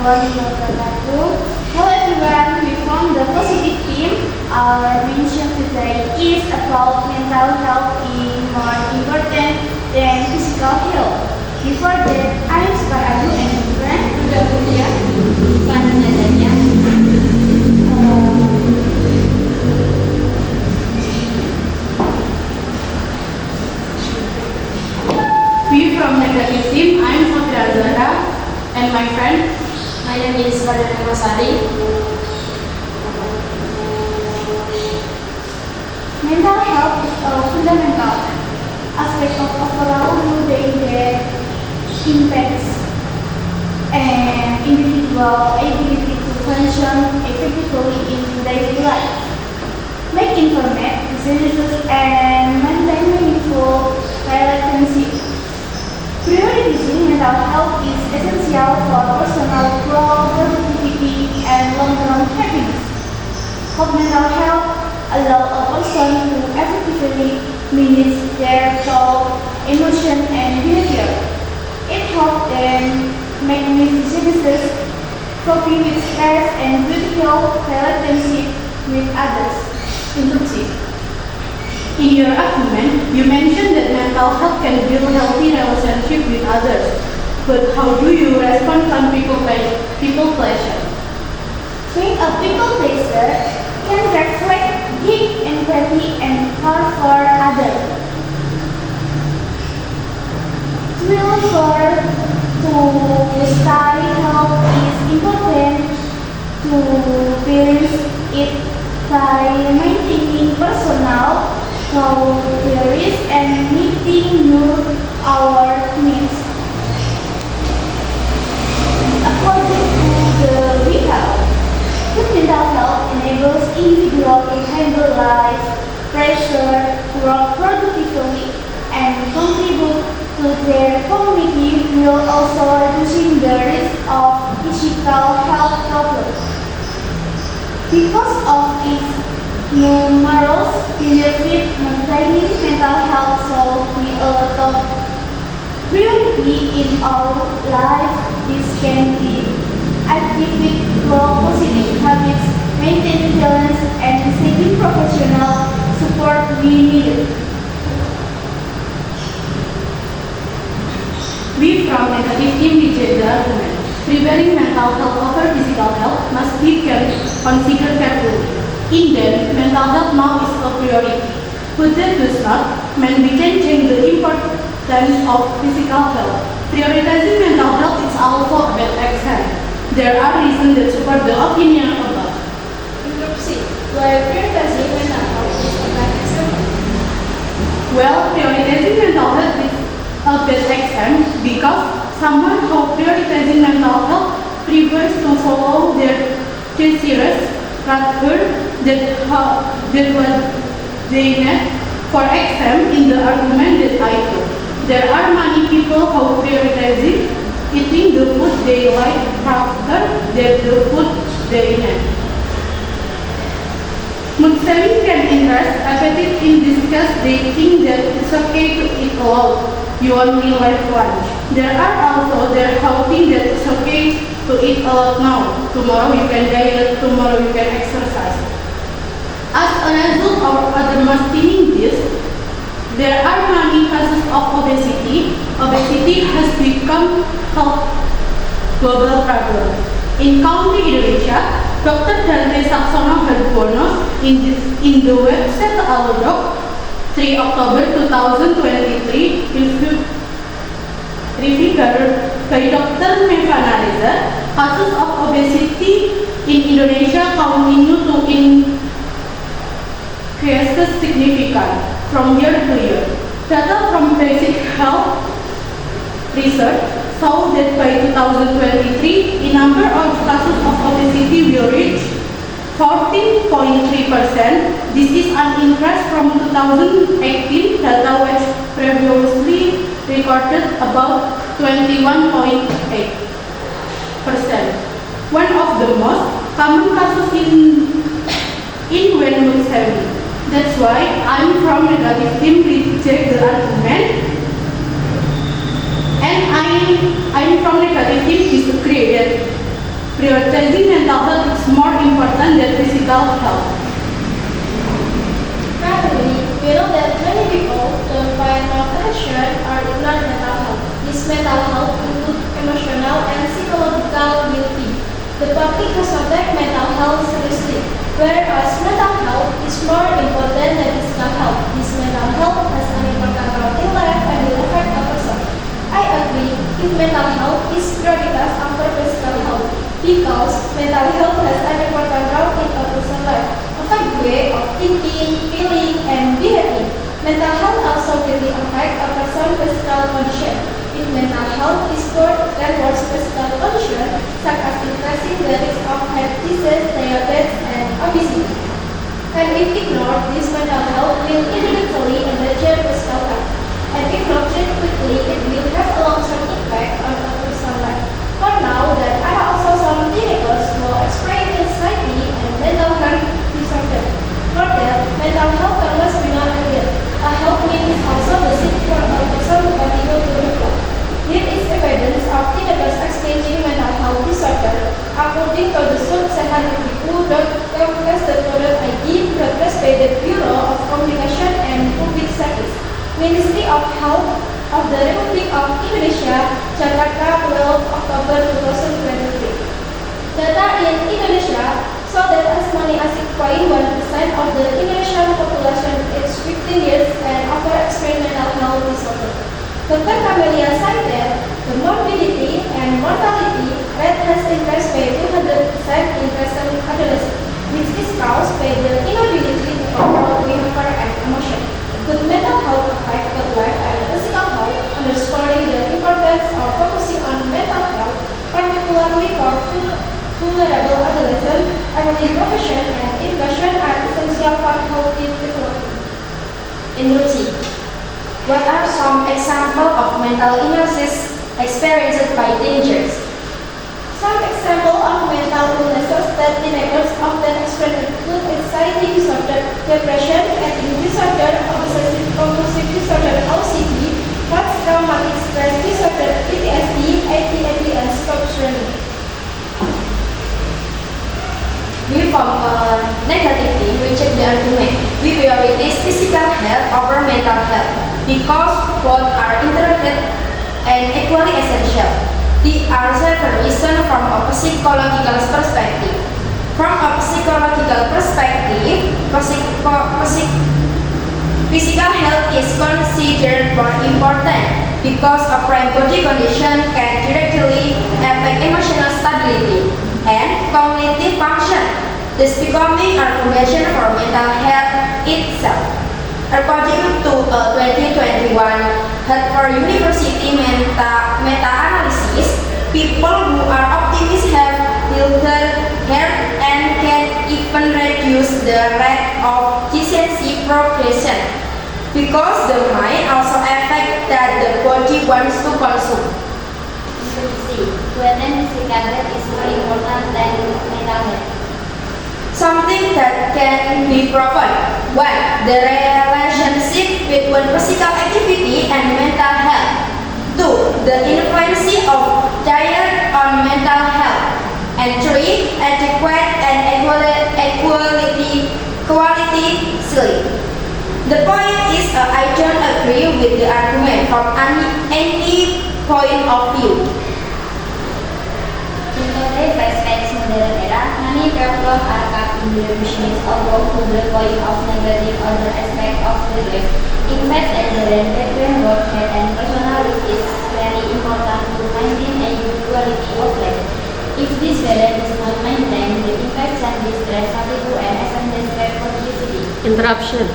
warahmatullahi wabarakatuh. Hello everyone, we from the positive team. Our mission today is about mental health is more important than physical health. Before that, I am Sekar Adu and my friend Duda Mulia. Selanjutnya saja. We from negative team, I am Sofia Zahra and my friend. My name is Fadila Masari. Mental health is a fundamental aspect of overall well-being that impacts an individual's ability to function effectively in daily life, make informed decisions, and maintain meaningful relationships. Prioritizing mental health is essential for personal growth, productivity, and long-term happiness. Good mental health allows a person to effectively manage their thoughts, emotions, and behavior. It helps them make decisions, cope with stress, and build healthy relationships with others. Interruption. In your argument, you mentioned that mental health can build healthy relationship with others. But how do you respond when people pleasure? Being a people pleaser can reflect deep empathy and care for others. To study health is important to balance it by maintaining personal boundaries and meeting our needs. According to the WHO, good mental health enables individuals to handle life, pressure, work productively, and contribute to their community while also reducing the risk of physical health problems. Because of its numerous benefits, maintaining mental health should be a top priority in our life. This can be achieved with positive habits, maintaining balance, and seeking professional support we need. We from negative team reject the argument. Preparing mental health over physical health must be considered carefully. In them, mental health now is a priority. But that does not mean we can change the importance of physical health. Prioritizing mental health is also a bad example. There are reasons that support the opinion above. Interrupsi. Why prioritizing mental health is a bad example? Well, prioritizing mental health is a bad example because someone who prioritizing mental health prefers to follow their desires rather than what they need. For example, in the argument that I took, there are many people who prioritizing eating the food they like rather than the food they need. Mood saving can interest appetite in this case. They think that it's okay to eat alone. You only like lunch. There are also there who think that it's okay to eat a lot now. Tomorrow you can diet, tomorrow you can exercise. As a result of underestimating this, there are many cases of obesity. Obesity has become a global problem. In County Indonesia, Dr. Dante Saxono Harbono in the website Alodoc 3 October 2023 reviewed by Dr. Mevana Reza, cases of obesity in Indonesia continue to increase significantly from year to year. Data from basic health research show that by 2023, the number of cases of obesity will reach 14.3%. This is an increase from 2018 data which previously recorded about 21.8%. One of the most common cases in when saving. That's why I'm from negative team reject the argument, and I'm from negative team disagree that Prioritizing mental health is more important than physical health. Currently, we know that many people don't find motivation or ignore mental health. This mental health includes emotional and psychological well-being. The public has not taken mental health seriously, whereas mental health is more important than physical health. This mental health has an important role in life and will affect a person. I agree if mental health is prioritas after physical health, because mental health has an important role in a person's life, affect way of thinking, feeling, and behaving. Mental health also greatly affect a person's physical condition. If mental health is poor, then worse physical condition, such as increasing the risk of heart disease, diabetes, and obesity. And if ignored, this mental health will inevitably endanger physical health. And if not treated quickly, it will have a long-term impact on a person's life. For now, there are also some teenagers who are experiencing anxiety and mental health disorder. For that, mental health must be not again. A health need is also the seek for a person to continue to develop. There is evidence of teenagers experiencing mental health disorder. According to the Sursehanriku.Kemkes.go.id, broadcast by the Bureau of Communication and Public Service, Ministry of Health of the Republic of Indonesia, Jakarta, 12 October 2023. Data in Indonesia show that as many as 6.1% of the Indonesian population is 15 years and over experience mental health disorder. Dr. Camelia cited the morbidity and mortality rate has increased by 200% in recent adolescents, which is caused by the inability to control behavior and emotion. Good mental health affects good life and physical health, underscoring the importance of focusing on mental health, particularly for vulnerable adolescents. Early profession and education are essential for healthy development. Indulgi. What are some examples of mental illnesses experienced by teenagers? Some examples of mental illnesses that teenagers often experience include anxiety disorder, depression, eating disorder, obsessive compulsive disorder (OCD), post-traumatic stress disorder (PTSD), ADHD, and schizophrenia. We form a negative team, we check the argument. We prioritize physical health over mental health because both are interrelated and equally essential. There are several reasons from a psychological perspective. From a psychological perspective, physical health is considered more important because a prime body condition can directly affect emotional stability and cognitive function, thus becoming a foundation for mental health itself. According to a 2021 Harvard University meta-analysis, people who are optimists have healthier health and can even reduce the rate of decency progression because the mind also affects that the body wants to consume. To attend physical health is more important than mental health. Something that can be proven. 1. The relationship between physical activity and mental health. 2. The influence of diet on mental health. And 3. Adequate and quality sleep. The point is I don't agree with the argument from any point of view. In today's fast-paced modern era, many people are caught in the machines of work to the point of negative other aspects of their life. In fact, the balance between work, health, and personal life is very important to maintain a good quality of life. If this balance is not maintained, the effects can be stress, fatigue, and essential productivity. Interruption.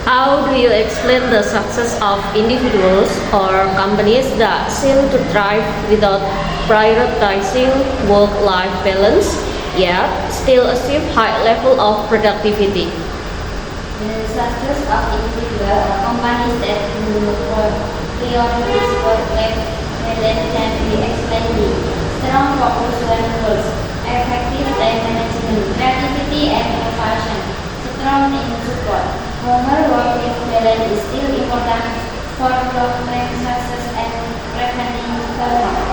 How do you explain the success of individuals or companies that seem to thrive without prioritizing work-life balance, yet still achieve high level of productivity? The success of individual or companies that do prioritize work-life balance can be explained with strong focus on goals, effective time management, creativity and innovation, strong team support. However, work-life balance is still important for long-term success and preventing burnout.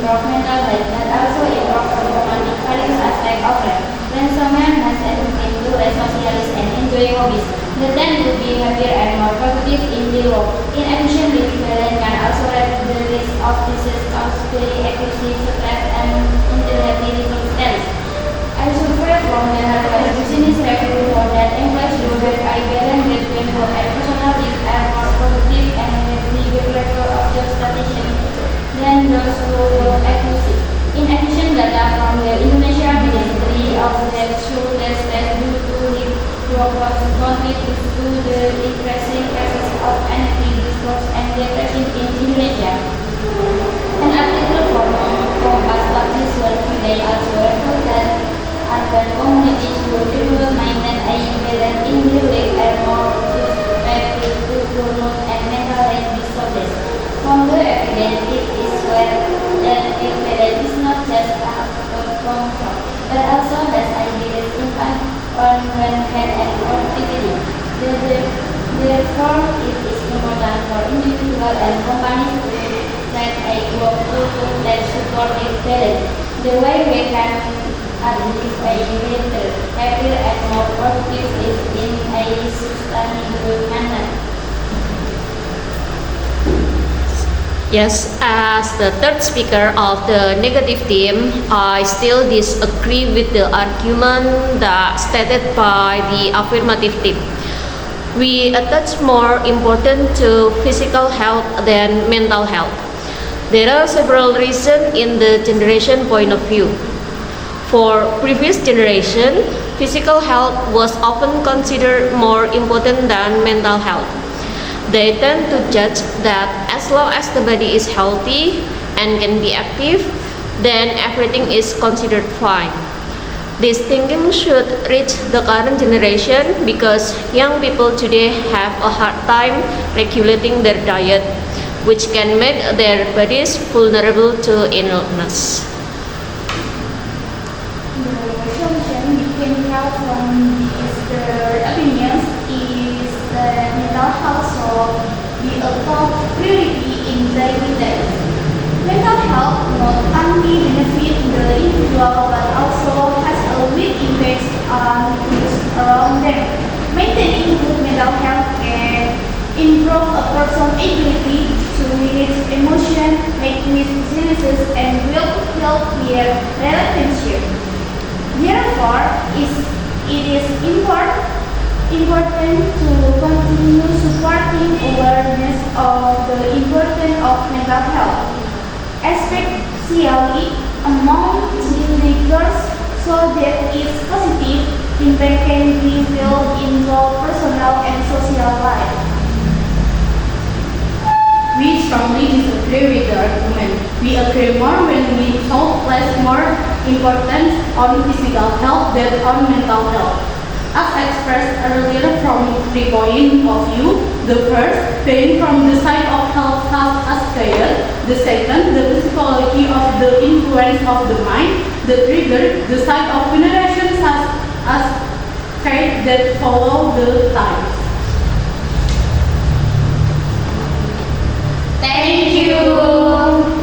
improve mental health but also improve performance in various aspects of life. When someone has entered into a socialist and enjoy hobbies, they tend to be happier and more productive in their work. In addition, living balance can also reduce the risk of disease caused by excessive stress and intellectual status. I suffer from the Harvard Business Review report that employees who have a balance between work and personal life are more productive and have bigger level of job satisfaction than those who work exclusively. In addition, data from the Indonesia Ministry of Health show that stress due to work contributes to the increasing cases of anxiety disorders and depression in Indonesia. An article from Kompas published Friday also revealed that urban communities will develop maintain a balance in their life and more susceptible to burnout and mental health disorders. From the evidence, it is clear that if balance is not just a control, but also has a direct impact on health and productivity. Therefore, it is important for individuals and companies to set a work culture that supports balance. The way we can identify better, happier, and more productive is in a sustainable manner. Yes, as the third speaker of the negative theme, I still disagree with the argument that stated by the affirmative theme. We attach more importance to physical health than mental health. There are several reasons in the generation point of view. For previous generation, physical health was often considered more important than mental health. They tend to judge that as long as the body is healthy and can be active, then everything is considered fine. This thinking should reach the current generation because young people today have a hard time regulating their diet, which can make their bodies vulnerable to illness. The solution between health from these opinions is that mental health should be a top priority in daily life. Mental health not only benefits the individual but also has a big impact on those around them. Maintaining good mental health can improve a person's ability to manage emotion, make decisions, and build healthier relationships. Therefore, it is important to continue supporting awareness of the importance of mental health, especially among teenagers, so that its positive impact can be felt in both personal and social life. We strongly disagree with the argument. We agree more when we talk place more importance on physical health than on mental health. As expressed earlier from 3 points of view, the first being from the side of health as care, the second the psychology of the influence of the mind, the third the side of generations as care that follow the times. Thank you.